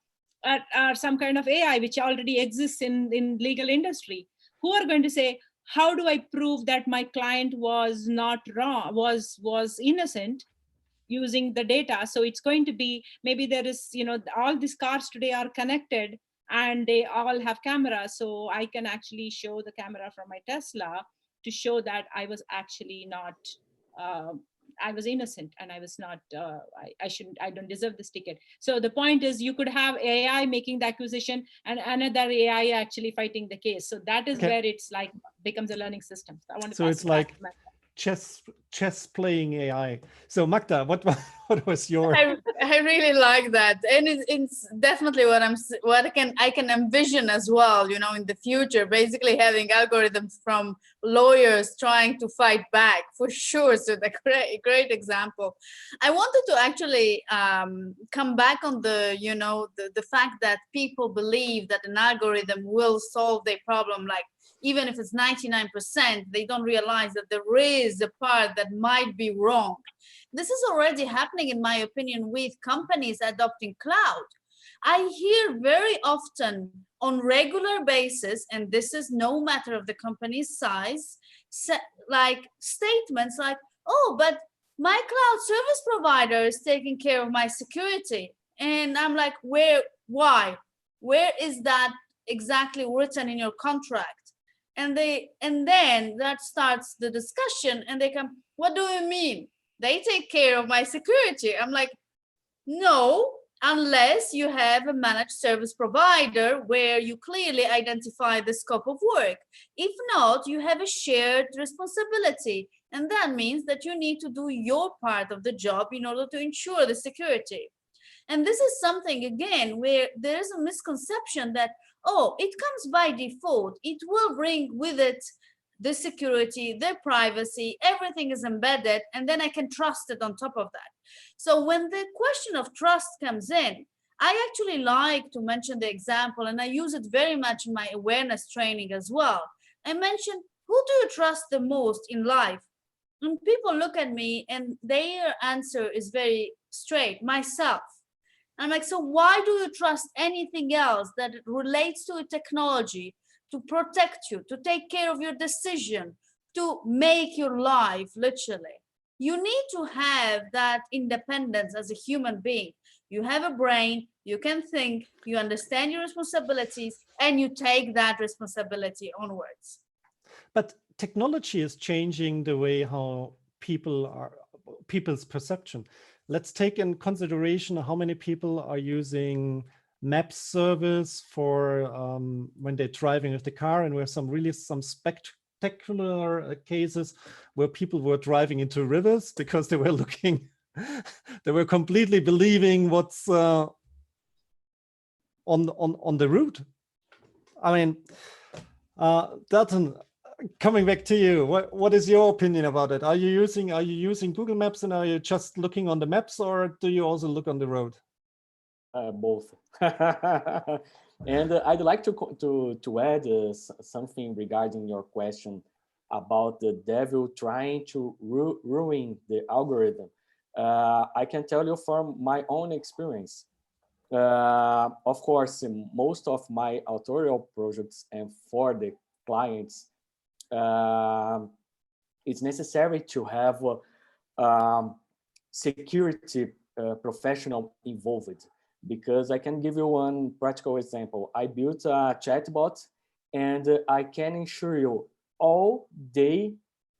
some kind of AI which already exists in legal industry, who are going to say, how do I prove that my client was not wrong, was innocent, using the data? So it's going to be, maybe there is, all these cars today are connected and they all have cameras. So I can actually show the camera from my Tesla to show that I was actually not, I was innocent, and I was not, I don't deserve this ticket. So the point is, you could have AI making the acquisition and another AI actually fighting the case. So that is where it's like becomes a learning system. So I want to it's like chess chess playing AI. So Magda, what was your? I really like that, and it's definitely what I can envision as well. You know, in the future, basically having algorithms from lawyers trying to fight back for sure. So the great example. I wanted to actually come back on the fact that people believe that an algorithm will solve their problem, like even if it's 99%, they don't realize that there is a part that might be wrong. This is already happening, in my opinion, with companies adopting cloud. I hear very often on regular basis, and this is no matter of the company's size, like statements like, oh, but my cloud service provider is taking care of my security. And I'm like, why? Where is that exactly written in your contract? And then that starts the discussion, and they come, what do you mean? They take care of my security. I'm like, no, unless you have a managed service provider where you clearly identify the scope of work. If not, you have a shared responsibility. And that means that you need to do your part of the job in order to ensure the security. And this is something, again, where there is a misconception that, oh, it comes by default. It will bring with it the security, the privacy, everything is embedded, and then I can trust it on top of that. So when the question of trust comes in, I actually like to mention the example, and I use it very much in my awareness training as well. I mention, who do you trust the most in life? And people look at me and their answer is very straight, myself. I'm like, so why do you trust anything else that relates to a technology to protect you, to take care of your decision, to make your life literally? You need to have that independence as a human being. You have a brain, you can think, you understand your responsibilities, and you take that responsibility onwards. But technology is changing the way how people's perception. Let's take in consideration how many people are using Maps service for when they're driving with the car, and we have some spectacular cases where people were driving into rivers because they were looking, they were completely believing what's on the route. I mean, Dalton, coming back to you, what is your opinion about it? Are you using Google Maps, and are you just looking on the maps, or do you also look on the road? Both. And I'd like to add something regarding your question about the devil trying to ruin the algorithm. I can tell you from my own experience. Of course, most of my authorial projects and for the clients, it's necessary to have security professional involved. Because I can give you one practical example. I built a chatbot, and I can assure you all day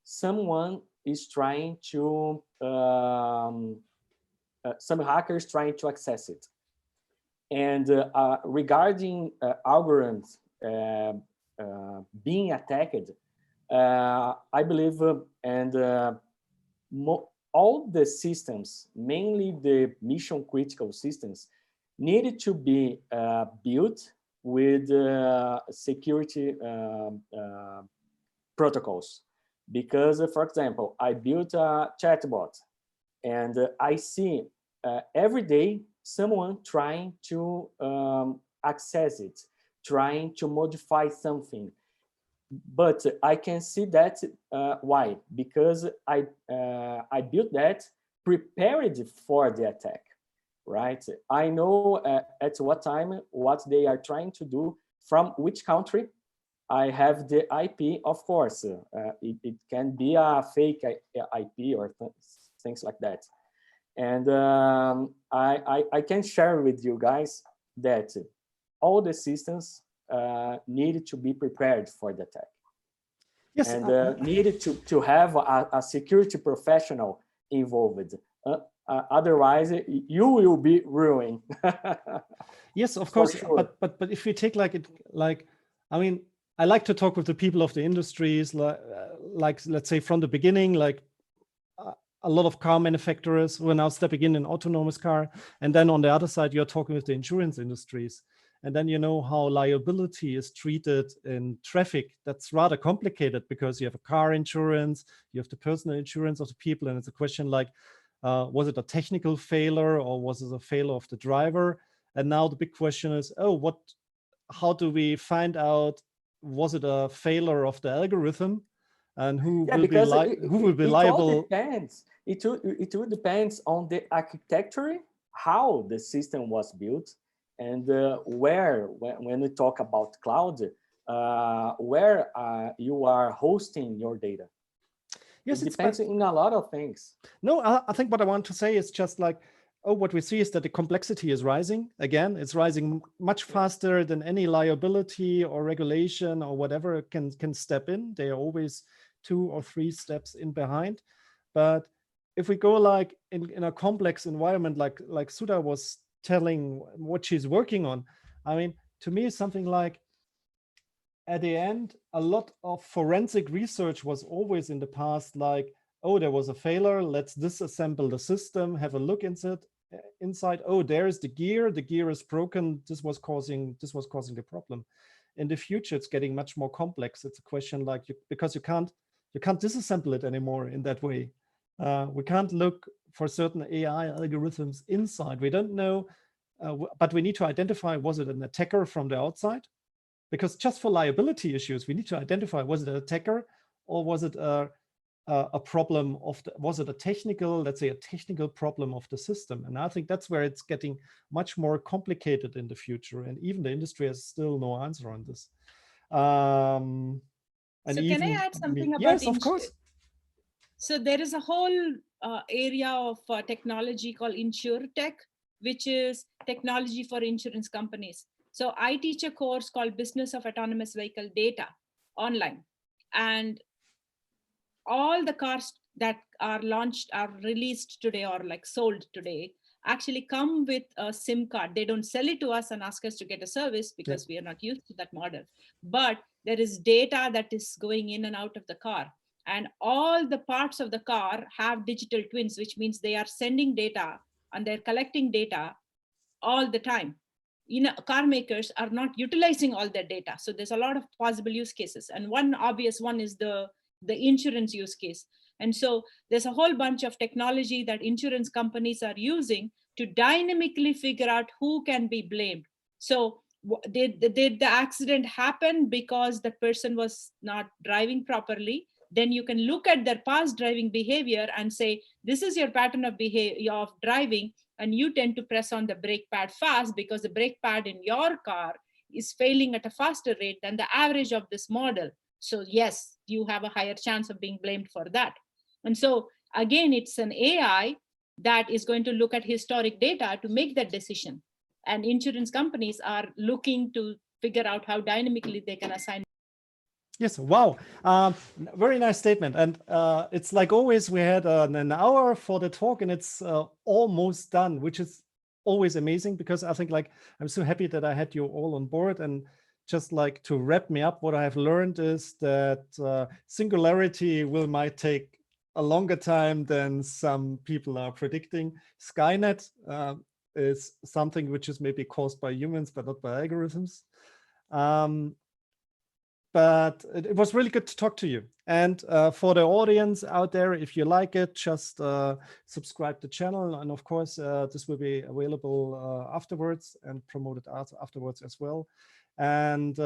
someone is trying to, some hackers trying to access it. And regarding algorithms being attacked, I believe, all the systems, mainly the mission critical systems, needed to be built with security protocols. Because, for example, I built a chatbot, and I see every day someone trying to access it, trying to modify something. But I can see that why? Because I built that prepared for the attack. Right? I know at what time, what they are trying to do, from which country. I have the IP, of course. It can be a fake IP or things like that. And I can share with you guys that all the systems needed to be prepared for the attack. Yes, and needed to have a security professional involved. Otherwise, you will be ruined. Yes, of course. Sure. But if we take I mean, I like to talk with the people of the industries, like let's say from the beginning, like a lot of car manufacturers who are now stepping in autonomous car. And then on the other side, you're talking with the insurance industries. And then you know how liability is treated in traffic. That's rather complicated because you have a car insurance, you have the personal insurance of the people. And it's a question like, was it a technical failure or was it a failure of the driver? And now the big question is, oh, how do we find out, was it a failure of the algorithm? And who will be liable? All depends. It will depends on the architecture, how the system was built, and where, when we talk about cloud, where you are hosting your data. Yes, it depends in a lot of things. No, I think what I want to say is just like, what we see is that the complexity is rising. Again, it's rising much faster than any liability or regulation or whatever can step in. They are always 2 or 3 steps in behind. But if we go like in a complex environment, like Sudha was telling what she's working on, I mean, to me, it's something like, at the end, a lot of forensic research was always in the past like, oh, there was a failure, let's disassemble the system, have a look inside, oh, there's the gear is broken, this was causing the problem. In the future, it's getting much more complex. It's a question like, because you can't disassemble it anymore in that way. We can't look for certain AI algorithms inside. We don't know, but we need to identify, was it an attacker from the outside? Because just for liability issues, we need to identify, was it an attacker or was it a problem of was it a technical, let's say a technical problem of the system? And I think that's where it's getting much more complicated in the future. And even the industry has still no answer on this. So can I add something about Yes, of course. So there is a whole area of technology called InsurTech, which is technology for insurance companies. So I teach a course called Business of Autonomous Vehicle Data online. And all the cars that are launched, are released today or like sold today, actually come with a SIM card. They don't sell it to us and ask us to get a service because we are not used to that model. But there is data that is going in and out of the car. And all the parts of the car have digital twins, which means they are sending data and they're collecting data all the time. Car makers are not utilizing all their data. So there's a lot of possible use cases. And one obvious one is the insurance use case. And so there's a whole bunch of technology that insurance companies are using to dynamically figure out who can be blamed. So did the accident happen because the person was not driving properly? Then you can look at their past driving behavior and say, this is your pattern of behavior of driving, and you tend to press on the brake pad fast because the brake pad in your car is failing at a faster rate than the average of this model. So yes, you have a higher chance of being blamed for that. And so again, it's an AI that is going to look at historic data to make that decision. And insurance companies are looking to figure out how dynamically they can assign. Yes, wow. Very nice statement. And it's like always, we had an hour for the talk and it's almost done, which is always amazing because I think like, I'm so happy that I had you all on board. And just like to wrap me up, what I have learned is that singularity might take a longer time than some people are predicting. Skynet is something which is maybe caused by humans, but not by algorithms. But it was really good to talk to you. And for the audience out there, if you like it, just subscribe to the channel. And of course, this will be available afterwards and promoted afterwards as well. And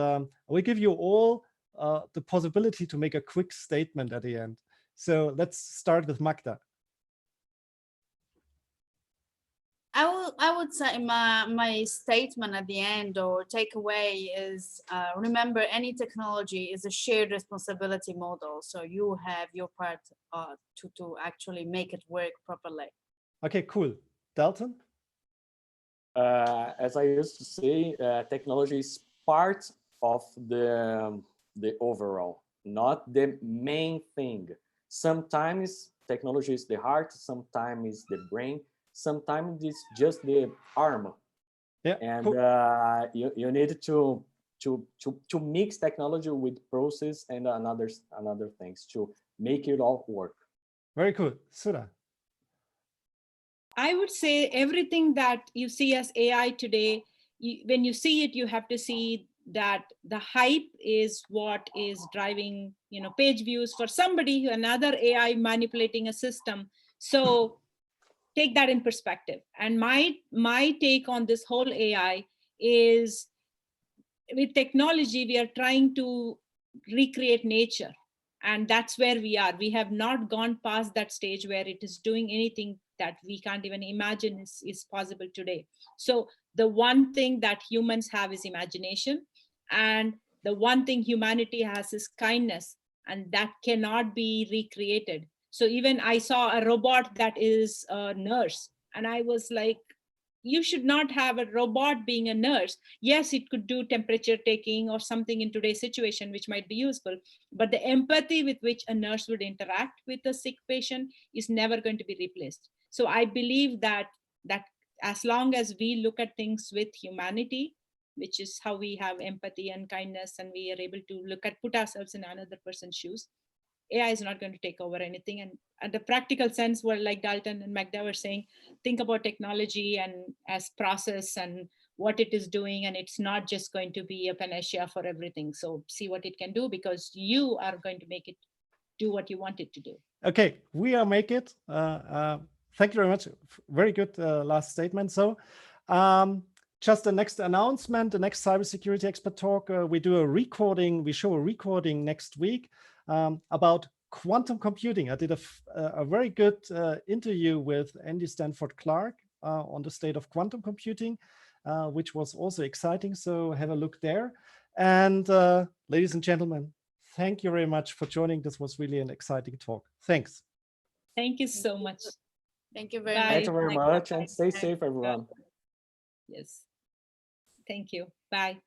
we give you all the possibility to make a quick statement at the end. So let's start with Magda. I would say my statement at the end or takeaway is remember, any technology is a shared responsibility model. So you have your part to actually make it work properly. Okay, cool. Dalton? As I used to say, technology is part of the overall, not the main thing. Sometimes technology is the heart, sometimes it's the brain, sometimes it's just the arm. Yeah, and cool. You need to mix technology with process and another things to make it all work. Very cool. Sudha. I would say everything that you see as AI today, when you see it, you have to see that the hype is what is driving, page views for somebody, another AI manipulating a system. So take that in perspective. And my take on this whole AI is, with technology, we are trying to recreate nature. And that's where we are. We have not gone past that stage where it is doing anything that we can't even imagine is possible today. So the one thing that humans have is imagination. And the one thing humanity has is kindness. And that cannot be recreated. So even I saw a robot that is a nurse. And I was like, you should not have a robot being a nurse. Yes, it could do temperature taking or something in today's situation, which might be useful. But the empathy with which a nurse would interact with a sick patient is never going to be replaced. So I believe that as long as we look at things with humanity, which is how we have empathy and kindness, and we are able to put ourselves in another person's shoes, AI is not going to take over anything. And at the practical sense, where like Dalton and Magda were saying, think about technology and as process and what it is doing. And it's not just going to be a panacea for everything. So see what it can do, because you are going to make it do what you want it to do. Okay, we are make it. Thank you very much. Very good last statement. So just the next announcement, the next cybersecurity expert talk, we do a recording. We show a recording next week about quantum computing. I did a very good interview with Andy Stanford Clark on the state of quantum computing, which was also exciting. So have a look there. And ladies and gentlemen, thank you very much for joining. This was really an exciting talk. Thanks. Thank you so much. Thank you very Bye. much. Thank you very much, and stay safe, everyone. Yes. Thank you. Bye.